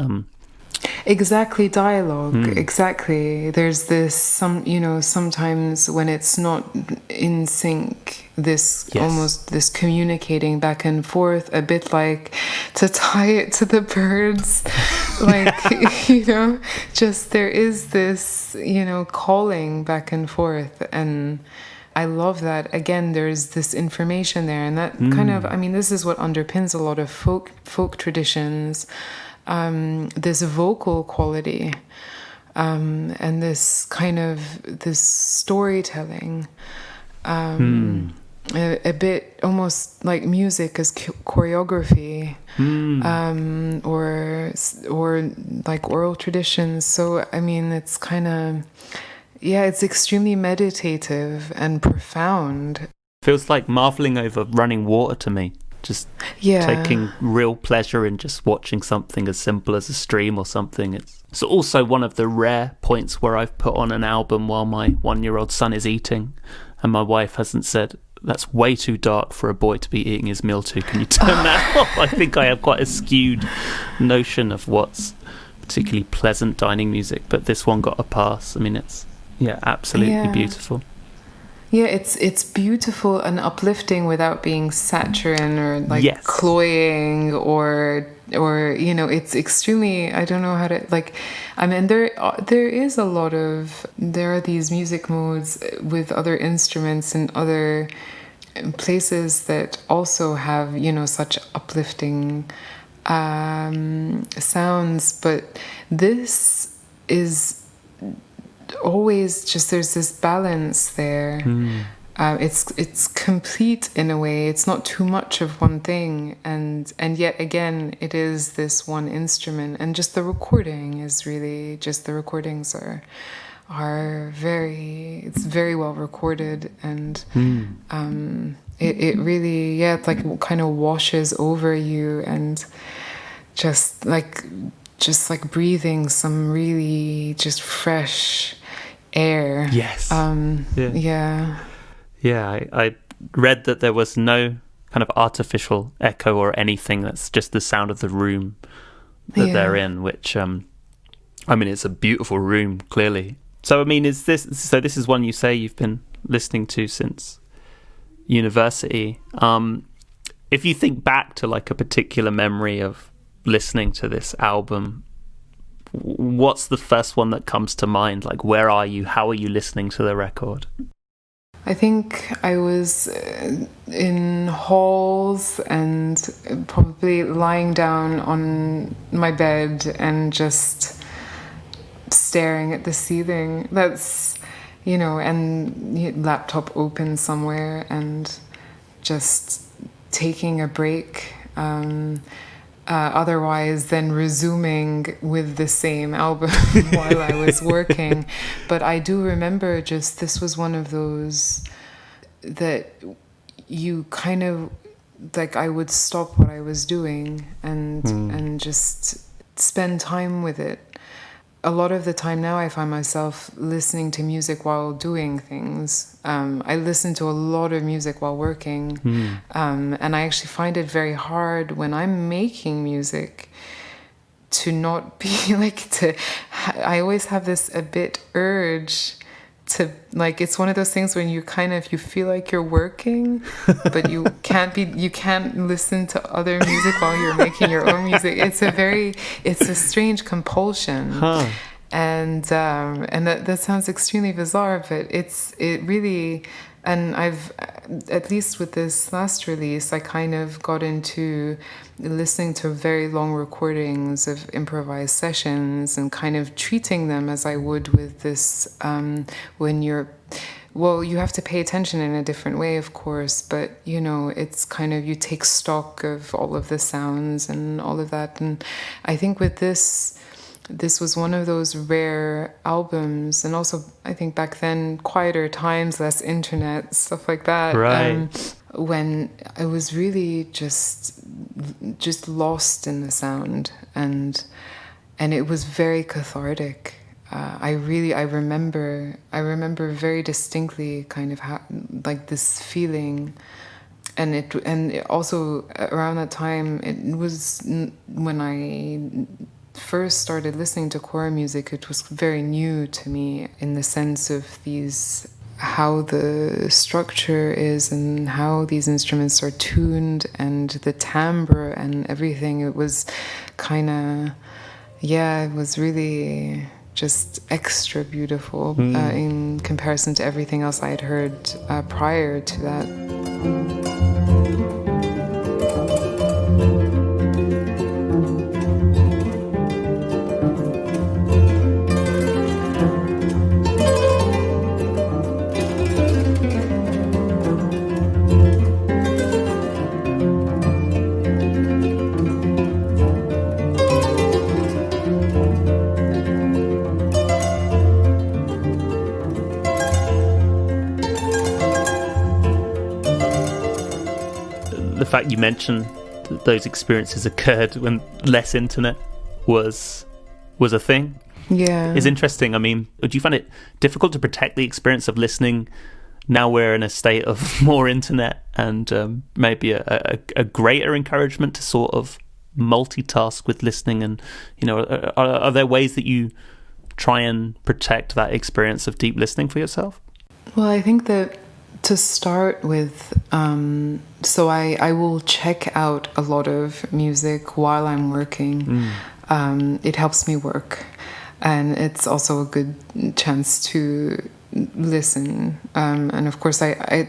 Exactly, dialogue. Exactly. There's this sometimes when it's not in sync, this almost this communicating back and forth, a bit like, to tie it to the birds, like just there is this calling back and forth, and I love that. Again, there's this information there, and that kind of, this is what underpins a lot of folk traditions. This vocal quality, and this kind of this storytelling, a bit almost like music as choreography, or like oral traditions. So it's kind of, it's extremely meditative and profound. Feels like marveling over running water to me. Just taking real pleasure in just watching something as simple as a stream or something. It's also one of the rare points where I've put on an album while my 1-year-old son is eating, and my wife hasn't said, "That's way too dark for a boy to be eating his meal to. Can you turn that off?" I think I have quite a skewed notion of what's particularly pleasant dining music, but this one got a pass. It's absolutely beautiful. Yeah, it's beautiful and uplifting without being saccharine or cloying or it's extremely, I don't know how to there are these music modes with other instruments and other places that also have such uplifting sounds, but this is always just, there's this balance there. It's complete in a way. It's not too much of one thing, and yet again it is this one instrument. And just the recording is really just, the recordings are it's very well recorded, and it really it like kind of washes over you, and just like breathing some really just fresh air. I read that there was no kind of artificial echo or anything. That's just the sound of the room that they're in, which it's a beautiful room, clearly. So this is one you say you've been listening to since university. If you think back to like a particular memory of listening to this album, what's the first one that comes to mind? Like, where are you? How are you listening to the record? I think I was in halls and probably lying down on my bed and just staring at the ceiling. That's, and laptop open somewhere and just taking a break. Otherwise, then resuming with the same album while I was working. But I do remember this was one of those that you kind of, like, I would stop what I was doing and just spend time with it. A lot of the time now I find myself listening to music while doing things. I listen to a lot of music while working. And I actually find it very hard when I'm making music to not be I always have this a bit urge to, like, it's one of those things when you feel like you're working, but you can't listen to other music while you're making your own music. It's a strange compulsion. And that sounds extremely bizarre, but it really, and I've, at least with this last release, I kind of got into listening to very long recordings of improvised sessions and kind of treating them as I would with this, when you have to pay attention in a different way, of course, but, it's kind of, you take stock of all of the sounds and all of that. And I think with this was one of those rare albums, and also I think back then, quieter times, less internet, stuff like that. Right. When I was really just lost in the sound, and it was very cathartic. I remember very distinctly kind of like this feeling, and it also around that time, it was when I first started listening to choral music. It was very new to me in the sense of how the structure is and how these instruments are tuned and the timbre and everything. It was kind of, it was really just extra beautiful in comparison to everything else I had heard prior to that. The fact you mentioned that those experiences occurred when less internet was a thing is interesting. I mean, do you find it difficult to protect the experience of listening now we're in a state of more internet and maybe a greater encouragement to sort of multitask with listening? And are there ways that you try and protect that experience of deep listening for yourself? Well, I think that to start with, so I will check out a lot of music while I'm working. It helps me work, and it's also a good chance to listen. And of course, I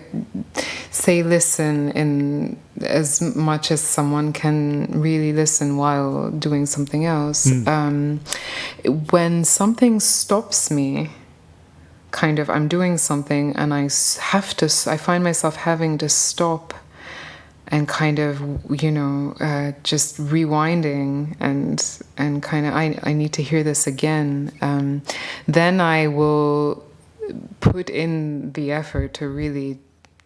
say listen in as much as someone can really listen while doing something else. When something stops me, kind of, I'm doing something and I find myself having to stop and kind of, just rewinding and kind of, I need to hear this again. Then I will put in the effort to really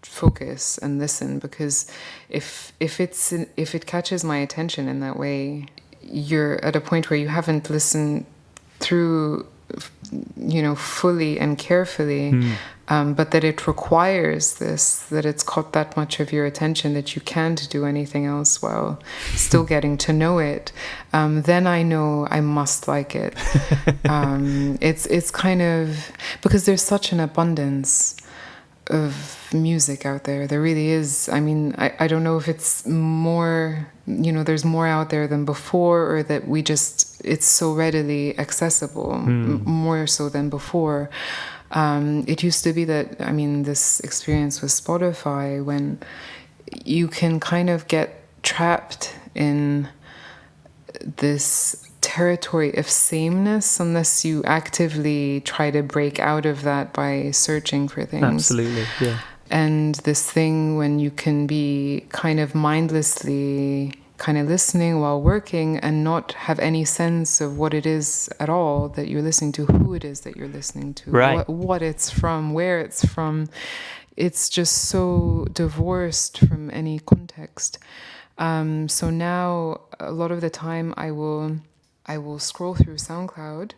focus and listen, because if it catches my attention in that way, you're at a point where you haven't listened through fully and carefully, but that it requires that it's caught that much of your attention that you can't do anything else while still getting to know it, then I know I must like it. It's kind of, because there's such an abundance of music out there. There really is. I mean, I don't know if it's more, there's more out there than before, or that it's so readily accessible, more so than before. It used to be that, this experience with Spotify, when you can kind of get trapped in this territory of sameness unless you actively try to break out of that by searching for things. Absolutely, yeah. And this thing when you can be kind of mindlessly kind of listening while working and not have any sense of what it is at all that you're listening to, who it is that you're listening to, right. what it's from, where it's from. It's just so divorced from any context. So now a lot of the time I will scroll through SoundCloud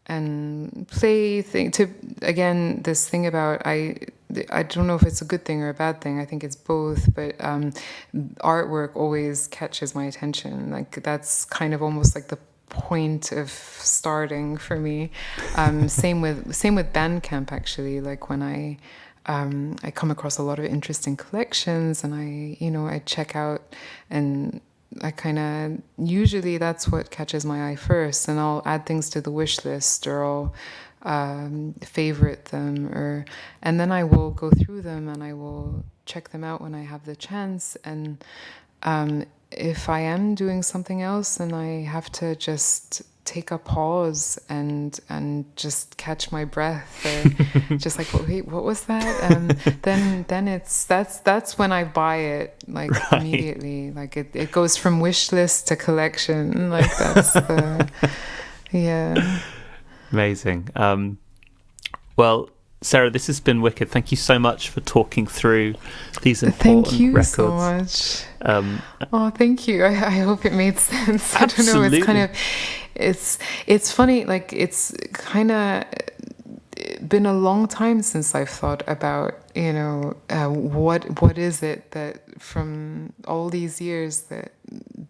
and play this thing about I don't know if it's a good thing or a bad thing. I think it's both, but artwork always catches my attention. Like that's kind of almost like the point of starting for me. Same with Bandcamp actually. Like when I come across a lot of interesting collections and I check out, and I kind of, usually that's what catches my eye first, and I'll add things to the wish list, or I'll favorite them, and then I will go through them and I will check them out when I have the chance. And if I am doing something else and I have to just take a pause and just catch my breath, or just like, wait, what was that? Then that's when I buy it, like right. Immediately. Like it goes from wish list to collection. Like that's the yeah. Amazing. Well, Sarah, this has been wicked. Thank you so much for talking through these important Thank you records. So much. Thank you. I hope it made sense. Absolutely. I don't know. It's kind of. It's funny, like it's kind of been a long time since I've thought about, what is it that from all these years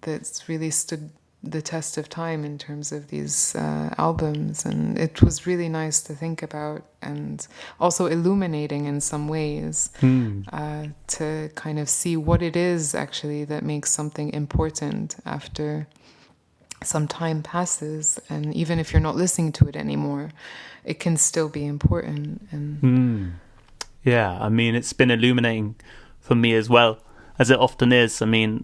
that's really stood the test of time in terms of these albums. And it was really nice to think about, and also illuminating in some ways, to kind of see what it is actually that makes something important after some time passes. And even if you're not listening to it anymore, it can still be important. And yeah, it's been illuminating for me as well, as it often is. I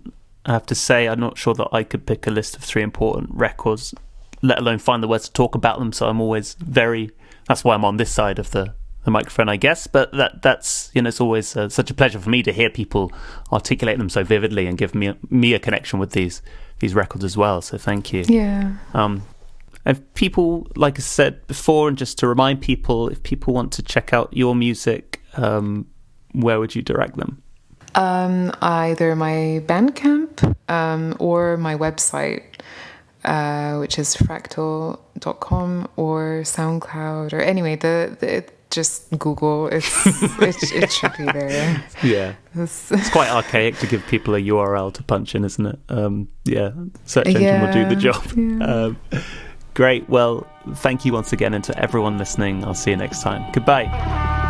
have to say, I'm not sure that I could pick a list of 3 important records, let alone find the words to talk about them. So I'm always that's why I'm on this side of the microphone, I guess. But that's it's always such a pleasure for me to hear people articulate them so vividly and give me a connection with these records as well. So thank you. Yeah. If people, like I said before, and just to remind people, if people want to check out your music, where would you direct them? Either my Bandcamp or my website, which is Frktl.com, or SoundCloud, or anyway, just Google. It should be there. Yeah, it's quite archaic to give people a URL to punch in, isn't it? Search engine will do the job. Yeah. Great. Well, thank you once again, and to everyone listening, I'll see you next time. Goodbye.